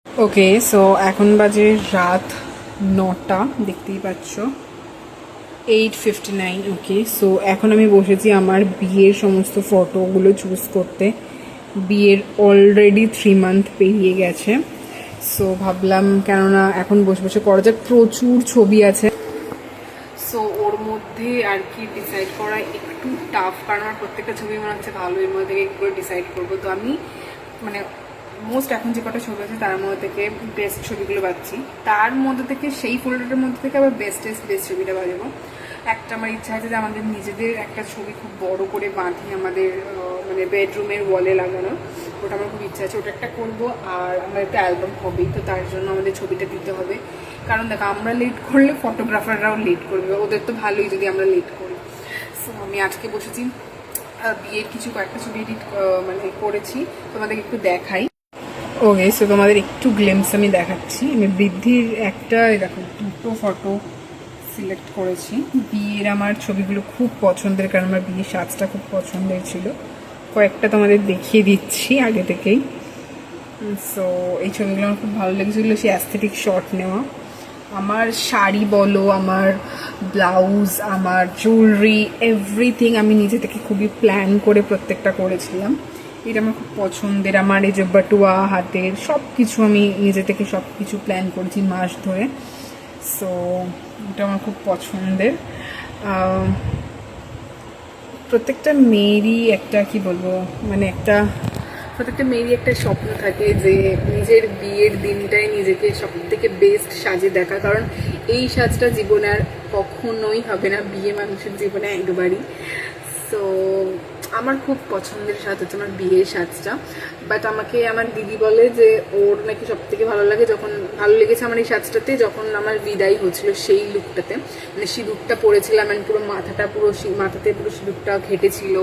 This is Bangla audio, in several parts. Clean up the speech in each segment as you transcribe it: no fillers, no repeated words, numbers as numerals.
ওকে, সো এখন বাজে রাত 9টা, দেখতেই পাচ্ছ 8:59। ওকে, সো এখন আমি বসেছি আমার বিয়ের সমস্ত ফটোগুলো চুজ করতে। বিয়ের অলরেডি 3 মান্থ পেরিয়ে গেছে, সো ভাবলাম কেননা এখন বসে বসে করা যাক। প্রচুর ছবি আছে, সো ওর মধ্যে আর কি ডিসাইড করা একটু টাফ, কারণ আমার প্রত্যেকটা ছবি মনে হচ্ছে ভালো, এর মধ্যে থেকে একটু ডিসাইড করবো। তো আমি মানে মোস্ট এখন যে কটা ছবি আছে তার মধ্যে থেকে বেস্ট ছবিগুলো পাচ্ছি, তার মধ্যে থেকে সেই ফোল্ডারের মধ্যে থেকে আবার বেস্ট ছবিটা বাজাবো। একটা আমার ইচ্ছা আছে যে আমাদের নিজেদের একটা ছবি খুব বড় করে বাঁধি আমাদের মানে বেডরুমের ওয়ালে লাগানো, ওটা আমার খুব ইচ্ছা আছে, ওটা একটা করবো। আর আমার একটা অ্যালবাম হবেই, তো তার জন্য আমাদের ছবিটা দিতে হবে। কারণ দেখো, আমরা লেট করলে ফটোগ্রাফাররাও লেট করবে, ওদের তো ভালোই যদি আমরা লেট করি। সো আমি আজকে বসেছি বিয়ের কিছু কয়েকটা ছবি এডিট মানে করেছি, তোমাদেরকে একটু দেখাই। ওকে, সো তোমাদের একটু গ্লেমস আমি দেখাচ্ছি। আমি বৃদ্ধির একটা দেখো 2টো ফটো সিলেক্ট করেছি। বিয়ের আমার ছবিগুলো খুব পছন্দের, কারণ আমার বিয়ের সাজটা খুব পছন্দের ছিল। কয়েকটা তোমাদের দেখিয়ে দিচ্ছি আগে থেকেই। সো এই ছবিগুলো আমার খুব ভালো লেগেছিলো, সেই অ্যাস্থেটিক শট নেওয়া। আমার শাড়ি বলো, আমার ব্লাউজ, আমার জুয়েলারি, এভরিথিং আমি নিজে থেকে খুবই প্ল্যান করে প্রত্যেকটা করেছিলাম। এটা আমার খুব পছন্দের। আমার এই যে বাটুয়া হাতের সব কিছু আমি নিজে থেকে সব কিছু প্ল্যান করেছি মাস ধরে। সো এটা আমার খুব পছন্দের। প্রত্যেকটা মেয়েরই একটা কি বলবো, মানে প্রত্যেকটা মেয়েরই একটা স্বপ্ন থাকে যে নিজের বিয়ের দিনটাই নিজেকে সব থেকে বেস্ট সাজে দেখা, কারণ এই সাজটা জীবনে আর কখনোই হবে না, বিয়ে মানুষের জীবনে একবারই। সো আমার খুব পছন্দের সাজ হচ্ছে আমার বিয়ের সাজটা। বাট আমাকে আমার দিদি বলে যে ওর নাকি সব থেকে ভালো লাগে, যখন ভালো লেগেছে আমার এই সাজটাতে যখন আমার বিদায় হচ্ছিল সেই লুকটাতে, মানে সিঁদুরটা পরেছিলাম অ্যান্ড পুরো মাথাটা মাথাতে পুরো সিঁদুরটা ঘেটেছিল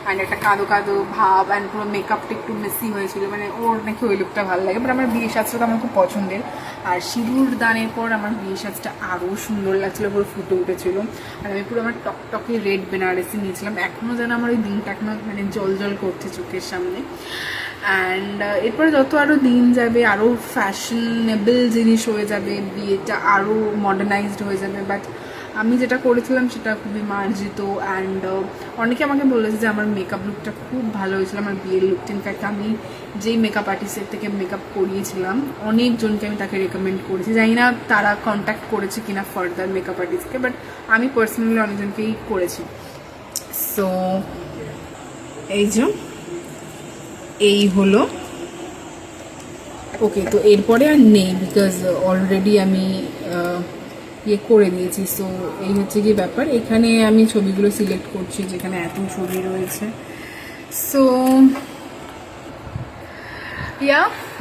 অ্যান্ড একটা কাঁদো কাঁদো ভাব অ্যান্ড পুরো মেকআপটা একটু মেসি হয়েছিল, মানে ওর নাকি ওই লুকটা ভালো লাগে। বাট আমার বিয়ের সাজটা তো আমার খুব পছন্দের। আর সিঁদুর দানের পর আমার বিয়ের সাজটা আরও সুন্দর লাগছিলো, পুরো ফুটে উঠেছিল। আর আমি পুরো আমার টকটকে রেড বেনারসি নিয়েছিলাম, এখনও যেন আমার ওই দিনটা এখনও মানে জল জল করছে চোখের সামনে। অ্যান্ড এরপরে যত আরও দিন যাবে আরও ফ্যাশনেবল জিনিস হয়ে যাবে, বিয়েটা আরও মডার্নাইজড হয়ে যাবে। বাট আমি যেটা করেছিলাম সেটা খুবই মার্জিত। অ্যান্ড অনেকে আমাকে বলেছে যে আমার মেকআপ লুকটা খুব ভালো হয়েছিল, আমার বিয়ের লুকটা। ইনফ্যাক্ট আমি যেই মেকআপ আর্টিস্টের থেকে মেকআপ করিয়েছিলাম অনেকজনকে আমি তাকে রেকমেন্ড করেছি, জানি না তারা কন্ট্যাক্ট করেছে কিনা ফার্দার মেকআপ আর্টিস্টকে, বাট আমি পার্সোনালি অনেকজনকেই করেছি। সো এই যে এই হলো। ওকে, তো এরপরে আর নেই বিকজ অলরেডি আমি ইয়ে করে দিয়েছি। সো এই হচ্ছে কি ব্যাপার, এখানে আমি ছবিগুলো সিলেক্ট করছি যেখানে এত ছবি রয়েছে। So yeah,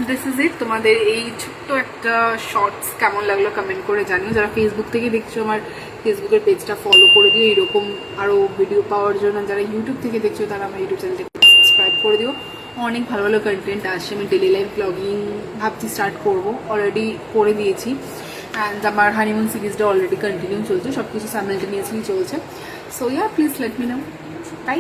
this is it. তোমাদের এই ছোট্ট একটা শর্টস কেমন লাগলো কমেন্ট করে জানিও। যারা ফেসবুক থেকে দেখছো আমার ফেসবুকের পেজটা ফলো করে দিও এরকম আরও ভিডিও পাওয়ার জন্য। যারা ইউটিউব থেকে দেখছো তারা আমার ইউটিউব চ্যানেলটাকে সাবস্ক্রাইব করে দিও। অনেক ভালো ভালো কন্টেন্ট আসছে। আমি ডেলি লাইফ ব্লগিং ভাবছি স্টার্ট করবো, অলরেডি করে দিয়েছি। অ্যান্ড আমার হানিমুন সিরিজটা অলরেডি কন্টিনিউ চলছে, সব কিছু সাইমালটেনিয়াসলি চলছে। So yeah, please let me know. By.